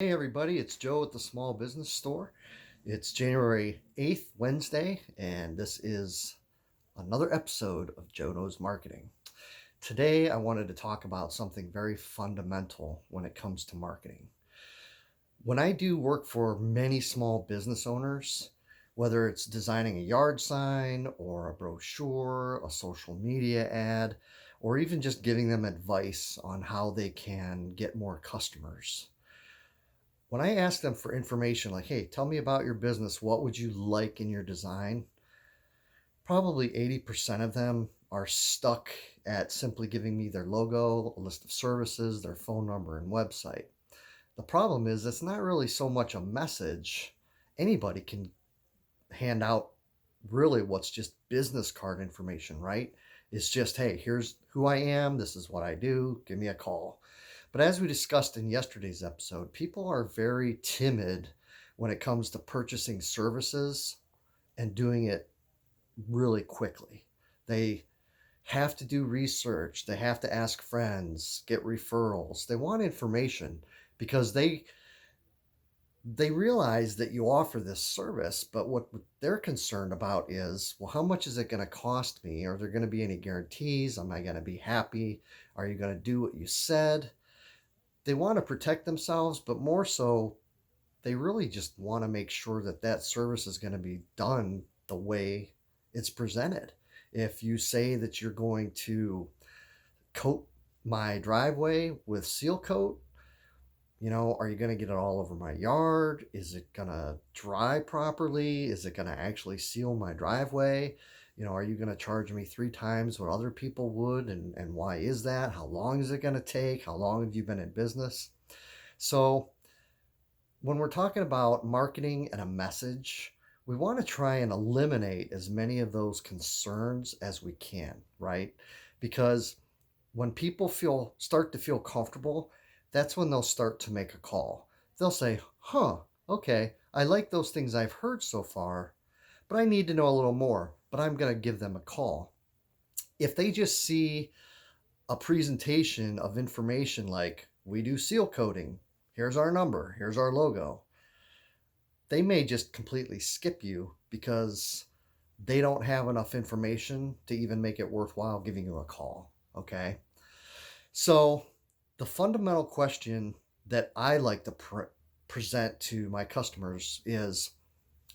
Hey everybody, it's Joe at the Small Business Store. It's January 8th, Wednesday, and this is another episode of Joe Knows Marketing. Today I wanted to talk about something very fundamental when it comes to marketing. When I do work for many small business owners, whether it's designing a yard sign or a brochure, a social media ad, or even just giving them advice on how they can get more customers, when I ask them for information like, hey, tell me about your business, what would you like in your design? Probably 80% of them are stuck at simply giving me their logo, a list of services, their phone number, and website. The problem is, it's not really so much a message. Anybody can hand out really what's just business card information, right? It's just, hey, here's who I am, this is what I do, give me a call. But as we discussed in yesterday's episode, people are very timid when it comes to purchasing services and doing it really quickly. They have to do research, they have to ask friends, get referrals. They want information because they realize that you offer this service, but what they're concerned about is, well, how much is it going to cost me? Are there going to be any guarantees? Am I going to be happy? Are you going to do what you said? They want to protect themselves, but more so, they really just want to make sure that that service is going to be done the way it's presented. If you say that you're going to coat my driveway with seal coat, are you going to get it all over my yard? Is it going to dry properly? Is it going to actually seal my driveway? Are you going to charge me 3 times what other people would? And why is that? How long is it going to take? How long have you been in business? So when we're talking about marketing and a message, we want to try and eliminate as many of those concerns as we can, right? Because when people start to feel comfortable, that's when they'll start to make a call. They'll say, okay, I like those things I've heard so far, but I need to know a little more, but I'm going to give them a call. If they just see a presentation of information like, we do seal coating, here's our number, here's our logo, they may just completely skip you because they don't have enough information to even make it worthwhile giving you a call. Okay. So, the fundamental question that I like to present to my customers is,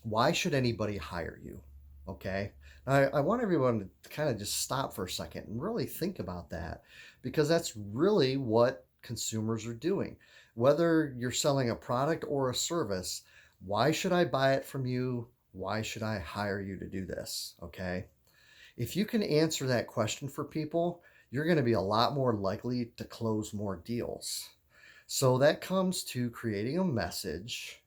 why should anybody hire you? Okay. I want everyone to kind of just stop for a second and really think about that, because that's really what consumers are doing. Whether you're selling a product or a service, why should I buy it from you? Why should I hire you to do this? Okay. If you can answer that question for people, you're going to be a lot more likely to close more deals. So that comes to creating a message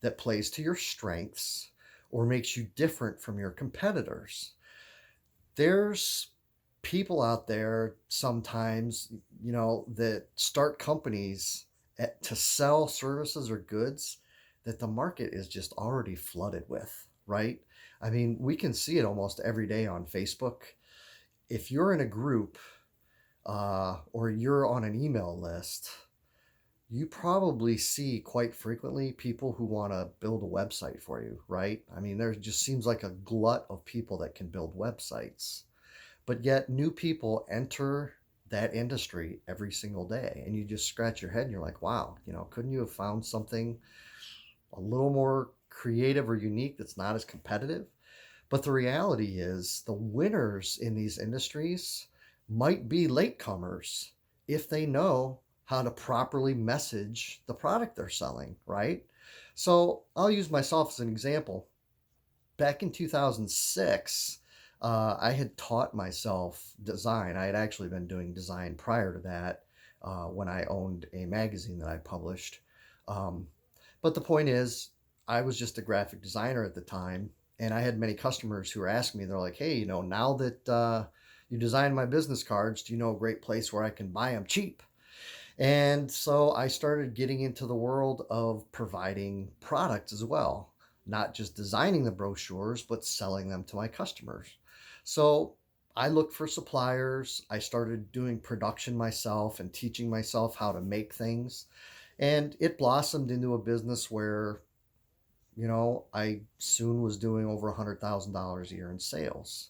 that plays to your strengths or makes you different from your competitors. There's people out there sometimes, that start companies to sell services or goods that the market is just already flooded with, right? I mean, we can see it almost every day on Facebook. If you're in a group or you're on an email list, you probably see quite frequently people who want to build a website for you, right? I mean, there just seems like a glut of people that can build websites, but yet new people enter that industry every single day. And you just scratch your head and you're like, wow, couldn't you have found something a little more creative or unique that's not as competitive? But the reality is, the winners in these industries might be latecomers if they know how to properly message the product they're selling, right? So I'll use myself as an example. Back in 2006, I had taught myself design. I had actually been doing design prior to that when I owned a magazine that I published. Um, but the point is, I was just a graphic designer at the time, and I had many customers who were asking me, they're like, hey, now that you design my business cards, do you know a great place where I can buy them cheap? And so I started getting into the world of providing products as well, not just designing the brochures, but selling them to my customers. So I looked for suppliers. I started doing production myself and teaching myself how to make things. And it blossomed into a business where, I soon was doing over $100,000 a year in sales.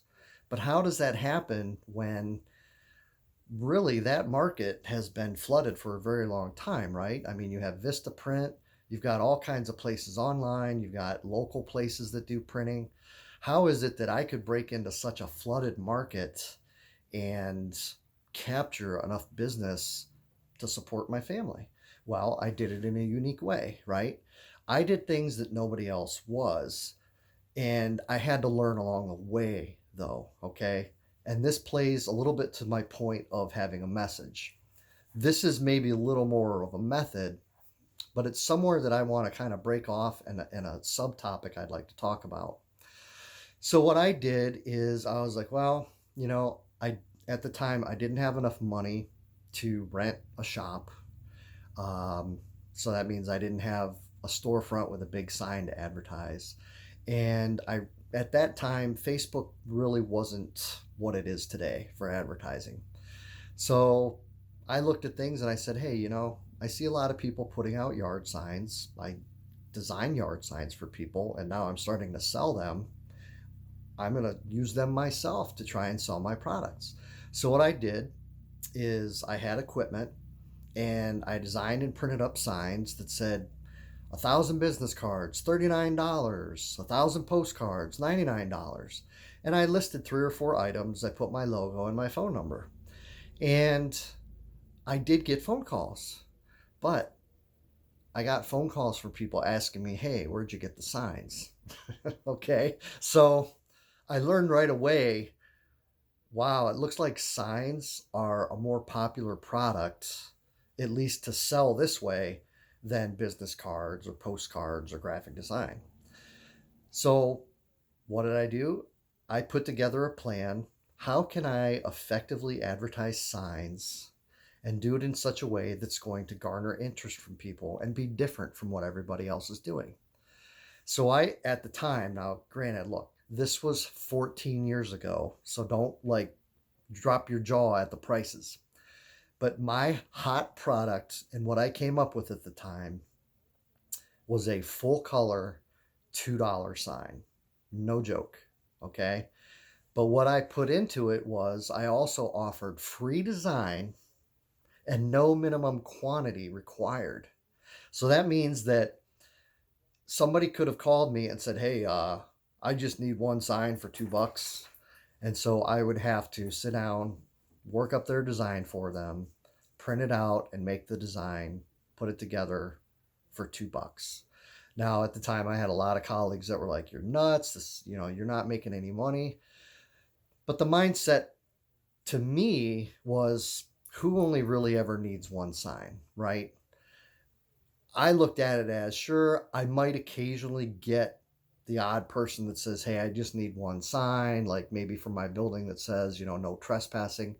But how does that happen when really that market has been flooded for a very long time, right? I mean, you have Vistaprint, you've got all kinds of places online, you've got local places that do printing. How is it that I could break into such a flooded market and capture enough business to support my family? Well, I did it in a unique way, right? I did things that nobody else was, and I had to learn along the way, though, okay? And this plays a little bit to my point of having a message. This is maybe a little more of a method, but it's somewhere that I want to kind of break off and a subtopic I'd like to talk about. So what I did is I was like, well, I at the time I didn't have enough money to rent a shop. Um, so that means I didn't have a storefront with a big sign to advertise. And at that time, Facebook really wasn't what it is today for advertising. So I looked at things and I said, hey, I see a lot of people putting out yard signs. I design yard signs for people, and now I'm starting to sell them. I'm going to use them myself to try and sell my products. So what I did is I had equipment and I designed and printed up signs that said 1,000 business cards, $39, 1,000 postcards, $99. And I listed 3 or 4 items. I put my logo and my phone number. And I did get phone calls, but I got phone calls from people asking me, hey, where'd you get the signs? Okay. So I learned right away, wow, it looks like signs are a more popular product, at least to sell this way, than business cards or postcards or graphic design. So what did I do? I put together a plan. How can I effectively advertise signs and do it in such a way that's going to garner interest from people and be different from what everybody else is doing? So at the time, now granted, look, this was 14 years ago, so don't drop your jaw at the prices. But my hot product and what I came up with at the time was a full color $2 sign. No joke. Okay. But what I put into it was I also offered free design and no minimum quantity required. So that means that somebody could have called me and said, hey, I just need one sign for $2. And so I would have to sit down, work up their design for them, print it out and make the design, put it together for $2. Now, at the time, I had a lot of colleagues that were like, you're nuts. You're not making any money. But the mindset to me was, who only really ever needs one sign, right? I looked at it as, sure, I might occasionally get the odd person that says, hey, I just need one sign, like maybe for my building that says, no trespassing.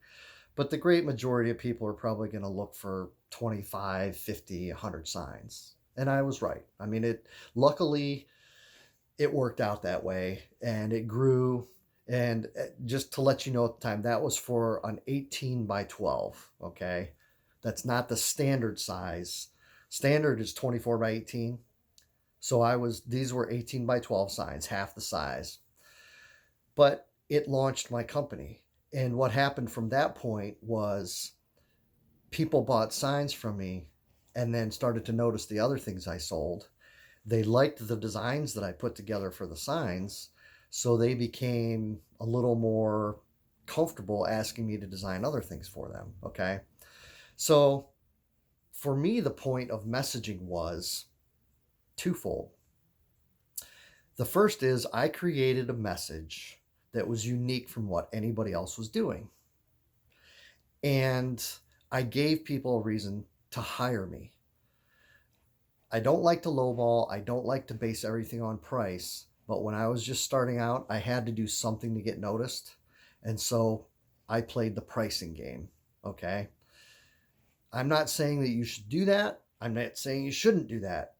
But the great majority of people are probably going to look for 25, 50, 100 signs. And I was right. I mean, luckily it worked out that way and it grew. And just to let you know at the time, that was for an 18 by 12. Okay. That's not the standard size. Standard is 24 by 18. So these were 18 by 12 signs, half the size. But it launched my company. And what happened from that point was people bought signs from me and then started to notice the other things I sold. They liked the designs that I put together for the signs, so they became a little more comfortable asking me to design other things for them, okay? So for me, the point of messaging was twofold. The first is I created a message that was unique from what anybody else was doing. And I gave people a reason to hire me. I don't like to lowball. I don't like to base everything on price. But when I was just starting out, I had to do something to get noticed. And so I played the pricing game. Okay. I'm not saying that you should do that. I'm not saying you shouldn't do that.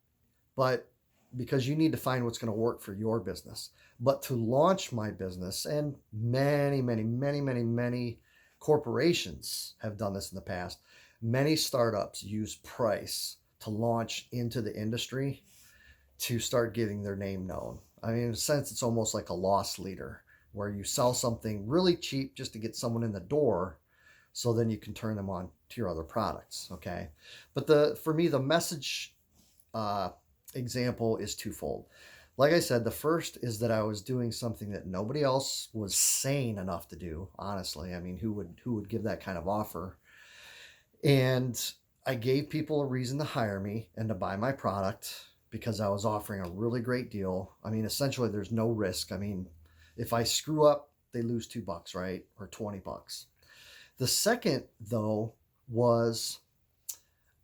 But because you need to find what's going to work for your business. But to launch my business, and many, many, many, many, many corporations have done this in the past, many startups use price to launch into the industry to start getting their name known. I mean, in a sense, it's almost like a loss leader where you sell something really cheap just to get someone in the door so then you can turn them on to your other products. Okay. But for me, the message example is twofold. Like I said, the first is that I was doing something that nobody else was sane enough to do, honestly. I mean, who would give that kind of offer? And I gave people a reason to hire me and to buy my product because I was offering a really great deal. I mean, essentially there's no risk. I mean, if I screw up, they lose $2, right? Or $20. The second, though, was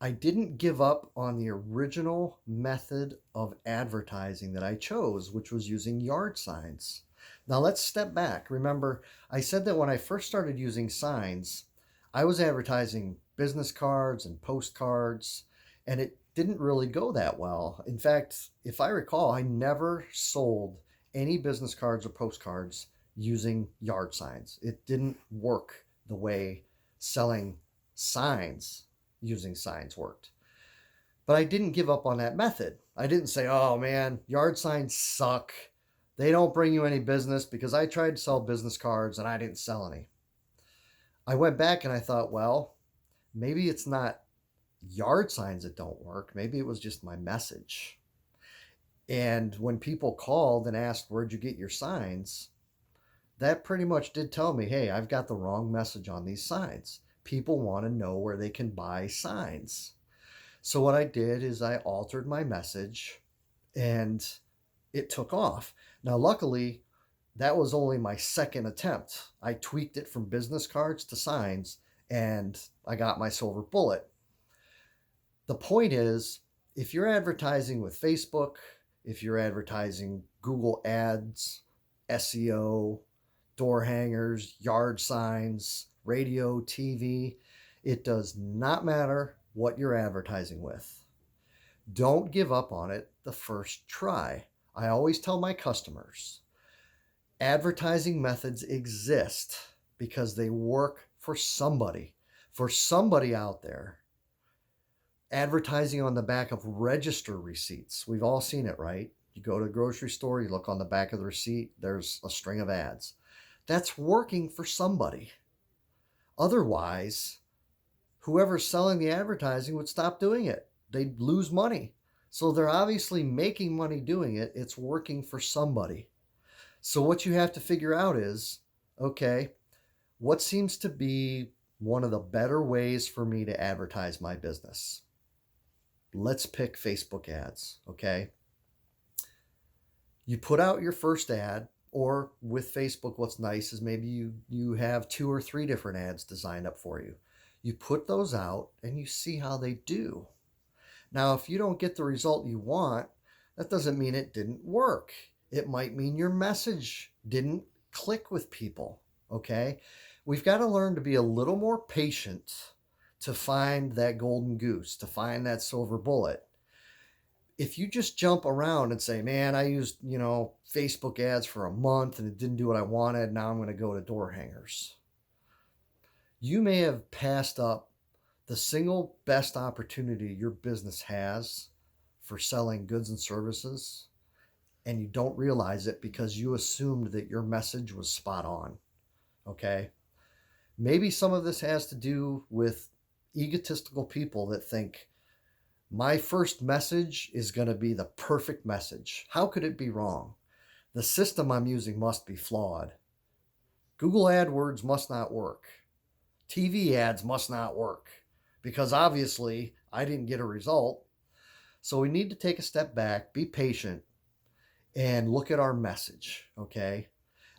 I didn't give up on the original method of advertising that I chose, which was using yard signs. Now let's step back. Remember, I said that when I first started using signs, I was advertising business cards and postcards, and it didn't really go that well. In fact, if I recall, I never sold any business cards or postcards using yard signs. It didn't work the way selling signs using signs worked. But I didn't give up on that method. I didn't say, oh man, yard signs suck. They don't bring you any business, because I tried to sell business cards and I didn't sell any. I went back and I thought, well, maybe it's not yard signs that don't work. Maybe it was just my message. And when people called and asked, where'd you get your signs? That pretty much did tell me, hey, I've got the wrong message on these signs. People want to know where they can buy signs. So what I did is I altered my message and it took off. Now, luckily, that was only my second attempt. I tweaked it from business cards to signs and I got my silver bullet. The point is, if you're advertising with Facebook, if you're advertising Google Ads, SEO, door hangers, yard signs, radio, TV, it does not matter what you're advertising with. Don't give up on it the first try. I always tell my customers, advertising methods exist because they work for somebody out there. Advertising on the back of register receipts. We've all seen it, right? You go to a grocery store, you look on the back of the receipt, there's a string of ads. That's working for somebody. Otherwise, whoever's selling the advertising would stop doing it. They'd lose money. So they're obviously making money doing it. It's working for somebody. So what you have to figure out is, okay, what seems to be one of the better ways for me to advertise my business? Let's pick Facebook ads, okay? You put out your first ad, or with Facebook, what's nice is maybe you have 2 or 3 different ads designed up for you. You put those out and you see how they do. Now, if you don't get the result you want, that doesn't mean it didn't work. It might mean your message didn't click with people, okay? We've got to learn to be a little more patient to find that golden goose, to find that silver bullet. If you just jump around and say, man, I used, Facebook ads for a month and it didn't do what I wanted, now I'm going to go to door hangers. You may have passed up the single best opportunity your business has for selling goods and services, and you don't realize it because you assumed that your message was spot on, okay? Maybe some of this has to do with egotistical people that think, my first message is going to be the perfect message. How could it be wrong? The system I'm using must be flawed. Google AdWords must not work. TV ads must not work because obviously I didn't get a result. So we need to take a step back, be patient, and look at our message, okay?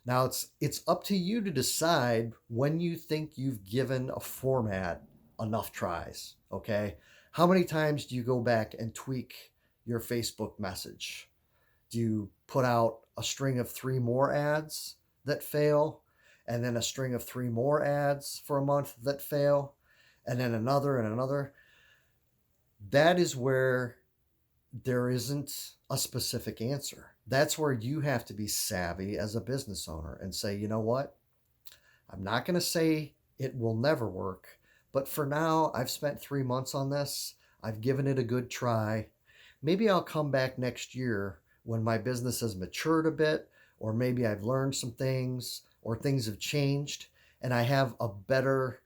Now it's up to you to decide when you think you've given a format enough tries, okay? How many times do you go back and tweak your Facebook message? Do you put out a string of 3 more ads that fail, and then a string of 3 more ads for a month that fail, and then another and another? That is where there isn't a specific answer. That's where you have to be savvy as a business owner and say, you know what? I'm not going to say it will never work, but for now, I've spent 3 months on this. I've given it a good try. Maybe I'll come back next year when my business has matured a bit, or maybe I've learned some things, or things have changed, and I have a better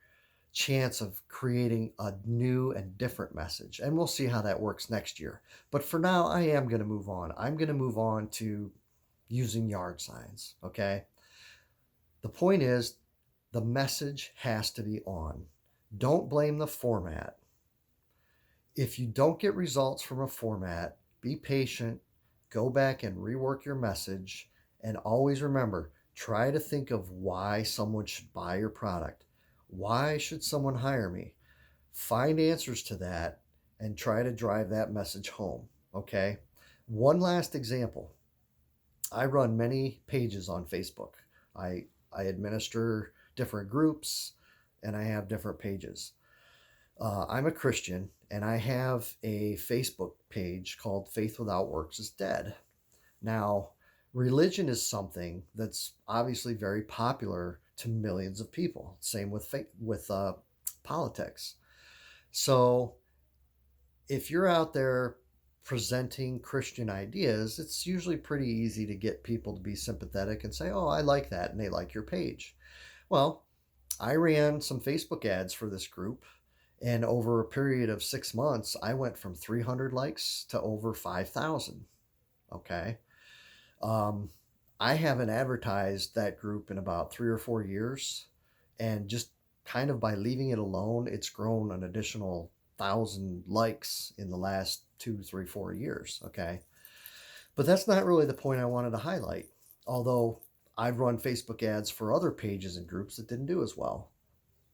chance of creating a new and different message. And we'll see how that works next year. But for now, I am going to move on. I'm going to move on to using yard signs. Okay. The point is, the message has to be on. Don't blame the format. If you don't get results from a format, be patient, go back and rework your message, and always remember, try to think of why someone should buy your product. Why should someone hire me? Find answers to that and try to drive that message home. Okay. One last example. I run many pages on Facebook. I administer different groups and I have different pages. I'm a Christian and I have a Facebook page called Faith Without Works is Dead. Now, religion is something that's obviously very popular to millions of people. Same with politics. So if you're out there presenting Christian ideas, it's usually pretty easy to get people to be sympathetic and say, oh, I like that, and they like your page. Well, I ran some Facebook ads for this group, and over a period of 6 months, I went from 300 likes to over 5,000. Okay. I haven't advertised that group in about 3 or 4 years, and just kind of by leaving it alone, it's grown an additional 1,000 likes in the last 2, 3, 4 years. Okay. But that's not really the point I wanted to highlight. Although I've run Facebook ads for other pages and groups that didn't do as well.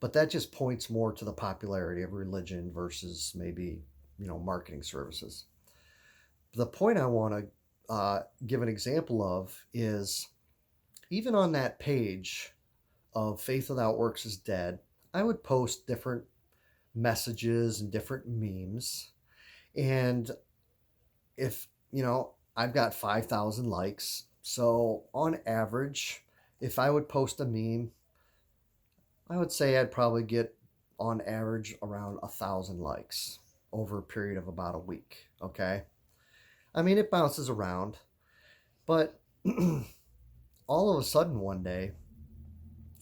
But that just points more to the popularity of religion versus maybe, marketing services. The point I want to give an example of is, even on that page of Faith Without Works is Dead, I would post different messages and different memes. And if, I've got 5,000 likes. So on average, if I would post a meme, I would say I'd probably get on average around 1,000 likes over a period of about a week. Okay. I mean, it bounces around, but all of a sudden one day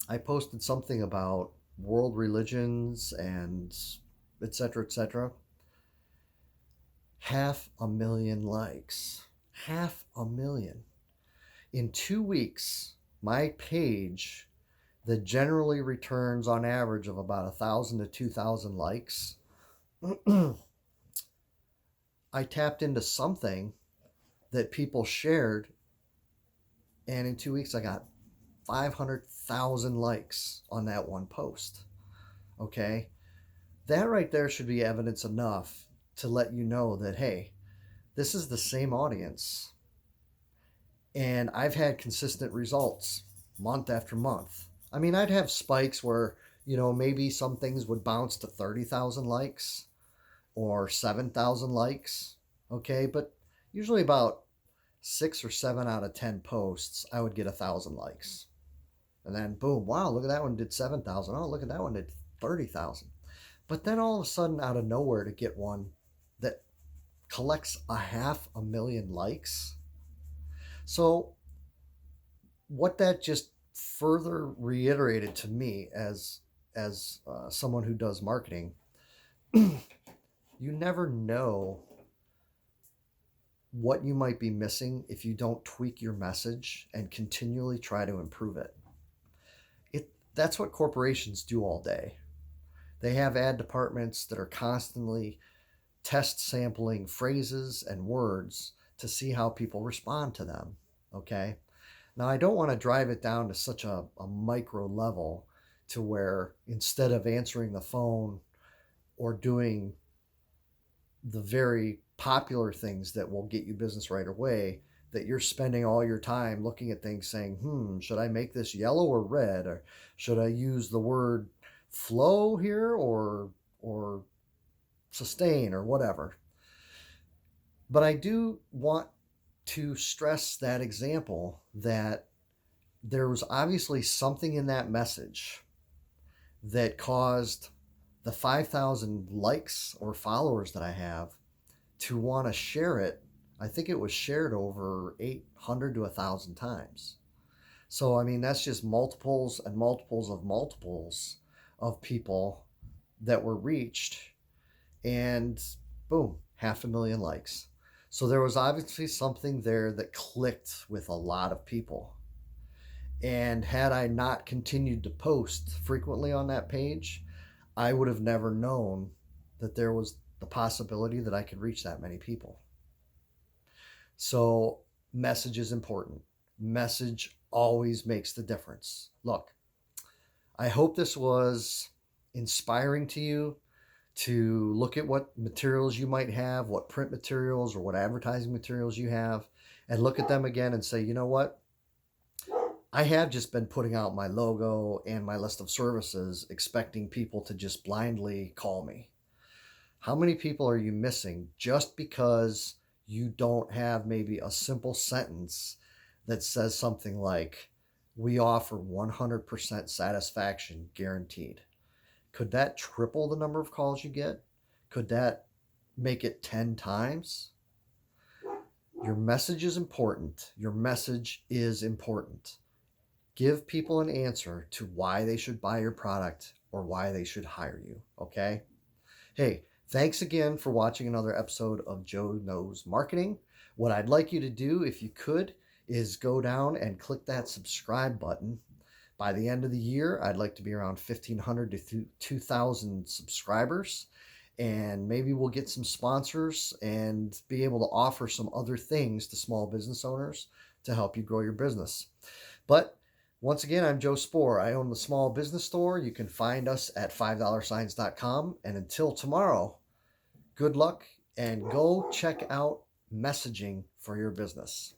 I posted something about world religions and et cetera, et cetera. 500,000 likes. 500,000. In 2 weeks, my page that generally returns on average of about 1,000 to 2,000 likes, I tapped into something that people shared, and in 2 weeks I got 500,000 likes on that one post. Okay? That right there should be evidence enough to let you know that, hey, this is the same audience. And I've had consistent results month after month. I mean, I'd have spikes where, maybe some things would bounce to 30,000 likes or 7,000 likes. Okay. But usually about 6 or 7 out of 10 posts, I would get 1,000 likes. And then boom, wow, look at that one did 7,000. Oh, look at that one did 30,000. But then all of a sudden, out of nowhere, to get one that collects 500,000 likes. So what that just further reiterated to me as someone who does marketing, you never know what you might be missing if you don't tweak your message and continually try to improve it. That's what corporations do all day. They have ad departments that are constantly test sampling phrases and words to see how people respond to them. Okay. Now, I don't want to drive it down to such a micro level to where instead of answering the phone or doing the very popular things that will get you business right away, that you're spending all your time looking at things saying, should I make this yellow or red? Or should I use the word flow here or sustain or whatever? But I do want to stress that example that there was obviously something in that message that caused the the 5,000 likes or followers that I have to want to share it. I think it was shared over 800 to 1,000 times. So, I mean, that's just multiples and multiples of people that were reached, and boom, 500,000 likes. So there was obviously something there that clicked with a lot of people. And had I not continued to post frequently on that page, I would have never known that there was the possibility that I could reach that many people. So message is important. Message always makes the difference. Look, I hope this was inspiring to you to look at what materials you might have, what print materials or what advertising materials you have, and look at them again and say, you know what? I have just been putting out my logo and my list of services expecting people to just blindly call me. How many people are you missing just because you don't have maybe a simple sentence that says something like, we offer 100% satisfaction guaranteed? Could that triple the number of calls you get? Could that make it 10 times? Your message is important. Your message is important. Give people an answer to why they should buy your product or why they should hire you, okay? Hey, thanks again for watching another episode of Joe Knows Marketing. What I'd like you to do, if you could, is go down and click that subscribe button. By the end of the year, I'd like to be around 1,500 to 2,000 subscribers, and maybe we'll get some sponsors and be able to offer some other things to small business owners to help you grow your business. But once again, I'm Joe Spohr. I own the Small Business Store. You can find us at $5signs.com. And until tomorrow, good luck and go check out messaging for your business.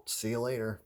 See you later.